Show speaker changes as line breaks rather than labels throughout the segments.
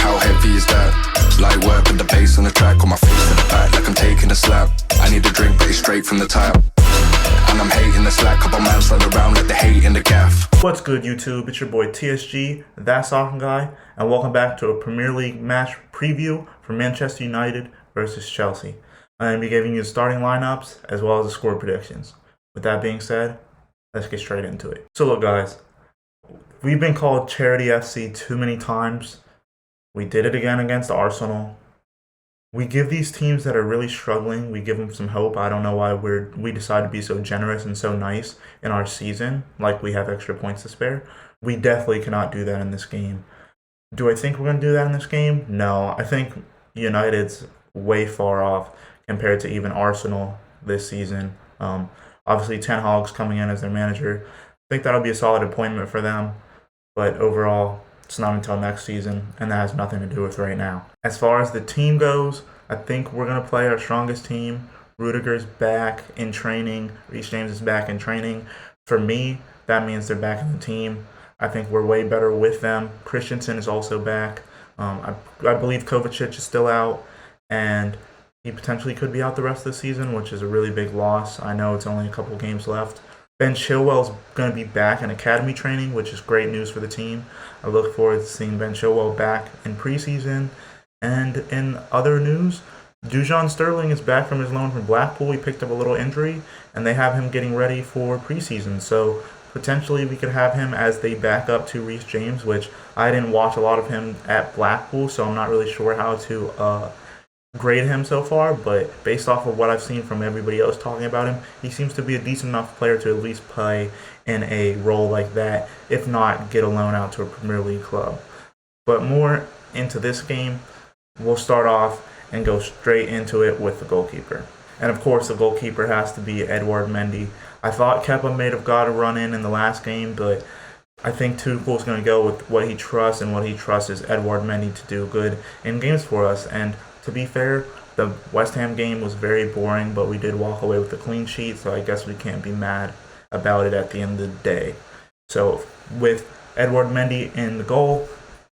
How heavy is that? Light work with the bass on the track, on my face to the back like I'm taking a slap. I need a drink but it's straight from the tap, and I'm hating the slack. Couple man slide around like the hate in the gaff.
What's good, YouTube? It's your boy TSG, that soccer guy, and welcome back to a Premier League match preview for Manchester United versus Chelsea. I'm going to be giving you the starting lineups as well as the score predictions. With that being said, let's get straight into it. So look guys, we've been called Charity FC too many times. We did it again against Arsenal. We give these teams that are really struggling, we give them some hope. I don't know why we decide to be so generous and so nice in our season, like we have extra points to spare. We definitely cannot do that in this game. Do I think we're going to do that in this game? No. I think United's way far off compared to even Arsenal this season. Obviously, Ten Hag's coming in as their manager. I think that'll be a solid appointment for them. But overall, it's not until next season, and that has nothing to do with right now. As far as the team goes, I think we're going to play our strongest team. Rudiger's back in training. Reece James is back in training. For me, that means they're back in the team. I think we're way better with them. Christensen is also back. I believe Kovacic is still out, and he potentially could be out the rest of the season, which is a really big loss. I know it's only a couple games left. Ben Chilwell's going to be back in academy training, which is great news for the team. I look forward to seeing Ben Chilwell back in preseason. And in other news, Dujon Sterling is back from his loan from Blackpool. He picked up a little injury, and they have him getting ready for preseason. So potentially we could have him as they back up to Reece James, which I didn't watch a lot of him at Blackpool, so I'm not really sure how to grade him so far, but based off of what I've seen from everybody else talking about him, he seems to be a decent enough player to at least play in a role like that, if not get a loan out to a Premier League club. But more into this game, we'll start off and go straight into it with the goalkeeper. And of course, the goalkeeper has to be Edouard Mendy. I thought Kepa may have got a run in the last game, but I think Tuchel's going to go with what he trusts, and what he trusts is Edouard Mendy to do good in games for us. And to be fair, the West Ham game was very boring, but we did walk away with a clean sheet, so I guess we can't be mad about it at the end of the day. So with Edouard Mendy in the goal,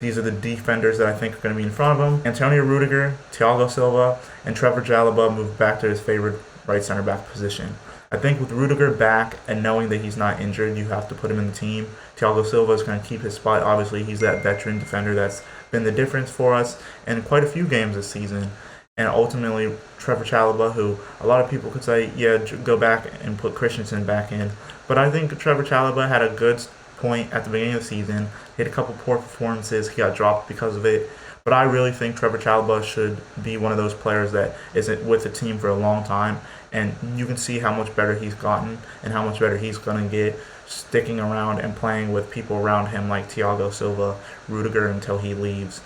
these are the defenders that I think are going to be in front of him. Antonio Rudiger, Thiago Silva, and Trevor Chalobah moved back to his favorite right center back position. I think with Rudiger back and knowing that he's not injured, you have to put him in the team. Thiago Silva is going to keep his spot. Obviously, he's that veteran defender that's been the difference for us in quite a few games this season. And ultimately, Trevor Chalobah, who a lot of people could say, yeah, go back and put Christensen back in. But I think Trevor Chalobah had a good point at the beginning of the season. He had a couple poor performances. He got dropped because of it. But I really think Trevor Chalobah should be one of those players that is with the team for a long time. And you can see how much better he's gotten and how much better he's going to get sticking around and playing with people around him like Thiago Silva, Rudiger until he leaves.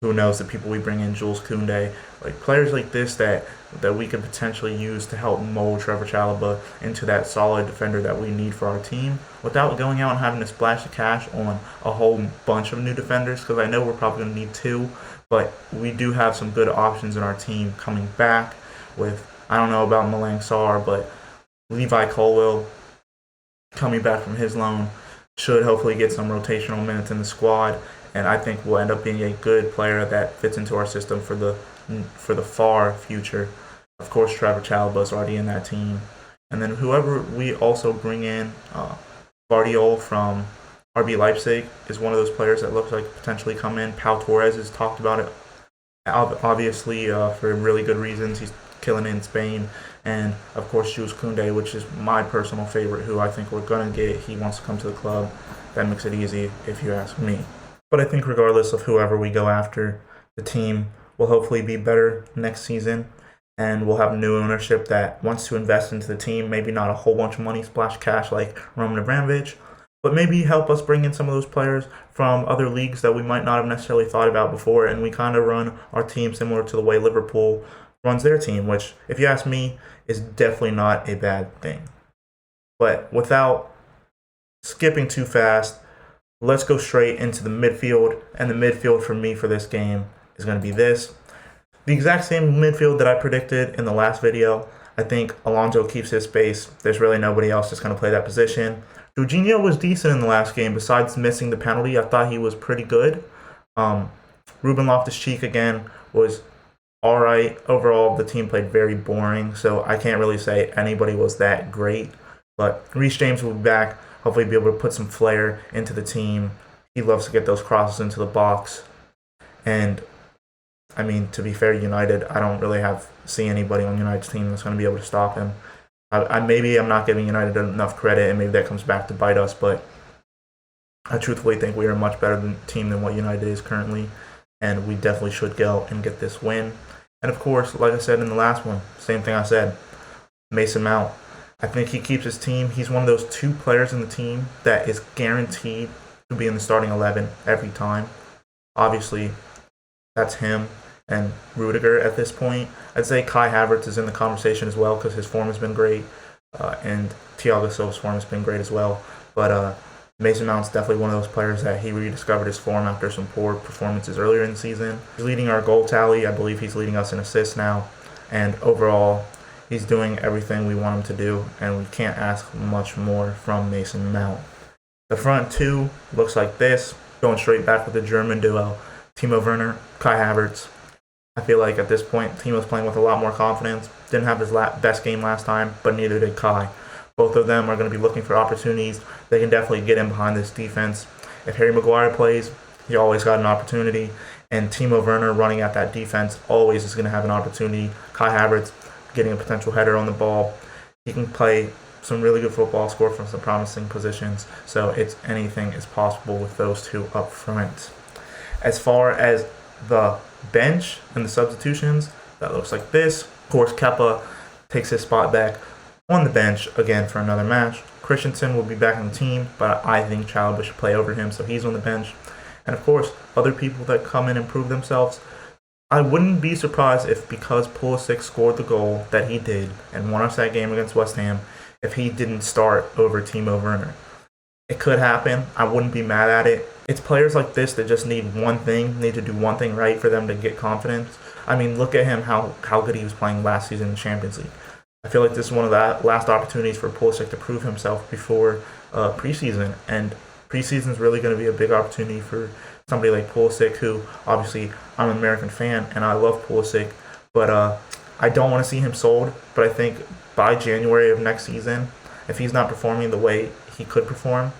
Who knows, the people we bring in, Jules Koundé, like players like this that we could potentially use to help mold Trevor Chalobah into that solid defender that we need for our team without going out and having to splash the cash on a whole bunch of new defenders, because I know we're probably going to need two, but we do have some good options in our team coming back with, I don't know about Malang Sarr, but Levi Colwill coming back from his loan should hopefully get some rotational minutes in the squad, and I think will end up being a good player that fits into our system for the far future. Of course, Trevor Chalobah is already in that team, and then whoever we also bring in, Guardiola from RB Leipzig is one of those players that looks like potentially come in. Pau Torres has talked about it, obviously for really good reasons. He's killing it in Spain. And of course, Jules Koundé, which is my personal favorite, who I think we're going to get. He wants to come to the club. That makes it easy, if you ask me. But I think regardless of whoever we go after, the team will hopefully be better next season. And we'll have new ownership that wants to invest into the team. Maybe not a whole bunch of money, splash cash like Roman Abramovich, but maybe help us bring in some of those players from other leagues that we might not have necessarily thought about before. And we kind of run our team similar to the way Liverpool runs their team, which, if you ask me, is definitely not a bad thing. But without skipping too fast, let's go straight into the midfield. And the midfield for me for this game is going to be this. The exact same midfield that I predicted in the last video. I think Alonso keeps his space. There's really nobody else that's going to play that position. Jorginho was decent in the last game. Besides missing the penalty, I thought he was pretty good. Ruben Loftus-Cheek, again, was all right. Overall, the team played very boring, so I can't really say anybody was that great. But Reece James will be back, hopefully be able to put some flair into the team. He loves to get those crosses into the box. And, I mean, to be fair, United, I don't really see anybody on United's team that's going to be able to stop him. Maybe I'm not giving United enough credit, and maybe that comes back to bite us, but I truthfully think we are a much better team than what United is currently, and we definitely should go and get this win. And of course, like I said in the last one, same thing I said, Mason Mount. I think he keeps his team. He's one of those 2 players in the team that is guaranteed to be in the starting 11 every time. Obviously, that's him and Rudiger at this point. I'd say Kai Havertz is in the conversation as well because his form has been great, and Thiago Silva's form has been great as well. But Mason Mount's definitely one of those players that he rediscovered his form after some poor performances earlier in the season. He's leading our goal tally. I believe he's leading us in assists now. And overall, he's doing everything we want him to do, and we can't ask much more from Mason Mount. The front 2 looks like this, going straight back with the German duo, Timo Werner, Kai Havertz. I feel like at this point, Timo's playing with a lot more confidence. Didn't have his best game last time, but neither did Kai. Both of them are going to be looking for opportunities. They can definitely get in behind this defense. If Harry Maguire plays, he always got an opportunity. And Timo Werner running at that defense always is going to have an opportunity. Kai Havertz getting a potential header on the ball. He can play some really good football, score from some promising positions. So anything is possible with those 2 up front. As far as the bench and the substitutions, that looks like this. Of course, Kepa takes his spot back on the bench again for another match. Christensen will be back on the team, but I think Chalobah should play over him, so he's on the bench. And of course, other people that come in and prove themselves. I wouldn't be surprised if, because Pulisic scored the goal that he did and won us that game against West Ham, if he didn't start over Timo Werner. It could happen. I wouldn't be mad at it. It's players like this that just need to do one thing right for them to get confidence. I mean, look at him, how good he was playing last season in the Champions League. I feel like this is one of the last opportunities for Pulisic to prove himself before preseason. And preseason is really going to be a big opportunity for somebody like Pulisic, who, obviously, I'm an American fan, and I love Pulisic. But I don't want to see him sold. But I think by January of next season, if he's not performing the way he could perform,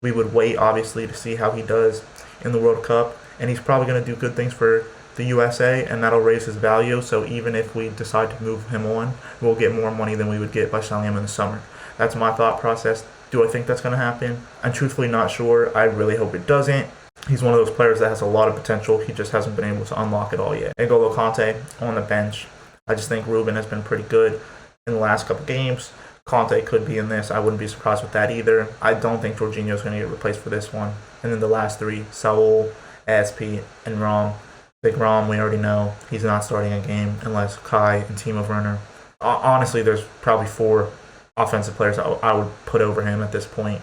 we would wait, obviously, to see how he does in the World Cup. And he's probably going to do good things for the USA, and that'll raise his value. So even if we decide to move him on, we'll get more money than we would get by selling him in the summer. That's my thought process. Do I think that's going to happen? I'm truthfully not sure. I really hope it doesn't. He's one of those players that has a lot of potential. He just hasn't been able to unlock it all yet. N'Golo Kante on the bench. I just think Ruben has been pretty good in the last couple games. Kante could be in this. I wouldn't be surprised with that either. I don't think Jorginho's going to get replaced for this one. And then the last 3, Saul, ASP, and Rom. Big Rom, we already know he's not starting a game unless Kai and Timo Werner. Honestly, there's probably 4 offensive players I would put over him at this point.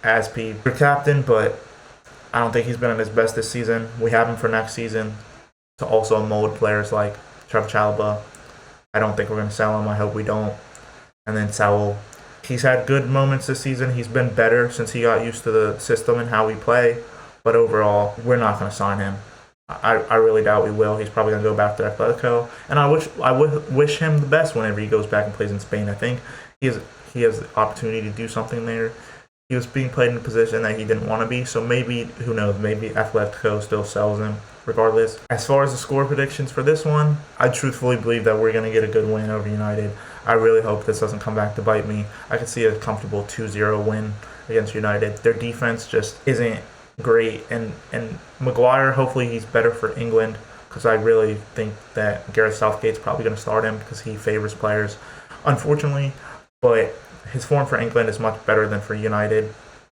ASP, your captain, but I don't think he's been at his best this season. We have him for next season to also mold players like Trevoh Chalobah. I don't think we're going to sell him. I hope we don't. And then Saul. He's had good moments this season. He's been better since he got used to the system and how we play. But overall, we're not going to sign him. I really doubt we will. He's probably going to go back to Atletico. And I would wish him the best whenever he goes back and plays in Spain. I think he has the opportunity to do something there. He was being played in a position that he didn't want to be. So maybe, who knows, maybe Atletico still sells him regardless. As far as the score predictions for this one, I truthfully believe that we're going to get a good win over United. I really hope this doesn't come back to bite me. I could see a comfortable 2-0 win against United. Their defense just isn't great. And Maguire, hopefully he's better for England, because I really think that Gareth Southgate's probably going to start him because he favors players, unfortunately. But his form for England is much better than for United.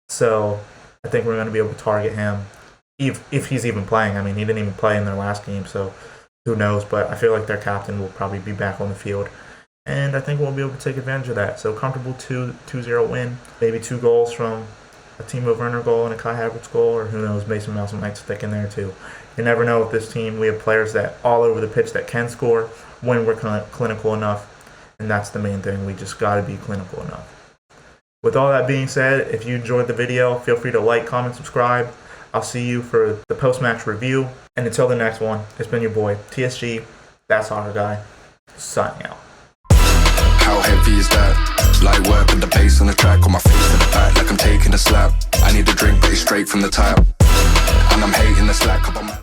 So I think we're going to be able to target him if he's even playing. I mean, he didn't even play in their last game, so who knows. But I feel like their captain will probably be back on the field. And I think we'll be able to take advantage of that. So comfortable 2-0 win. Maybe 2 goals from a Timo Werner goal and a Kai Havertz goal, or who knows, Mason Mount might stick in there too. You never know with this team. We have players that all over the pitch that can score when we're clinical enough. And that's the main thing. We just got to be clinical enough. With all that being said, if you enjoyed the video, feel free to like, comment, subscribe. I'll see you for the post-match review. And until the next one, it's been your boy, TSG, That Soccer Guy, signing out.
How heavy is that? Light work with the bass on the track, on my face to the back like I'm taking a slap. I need a drink, but it's straight from the tap. And I'm hating the slack up on my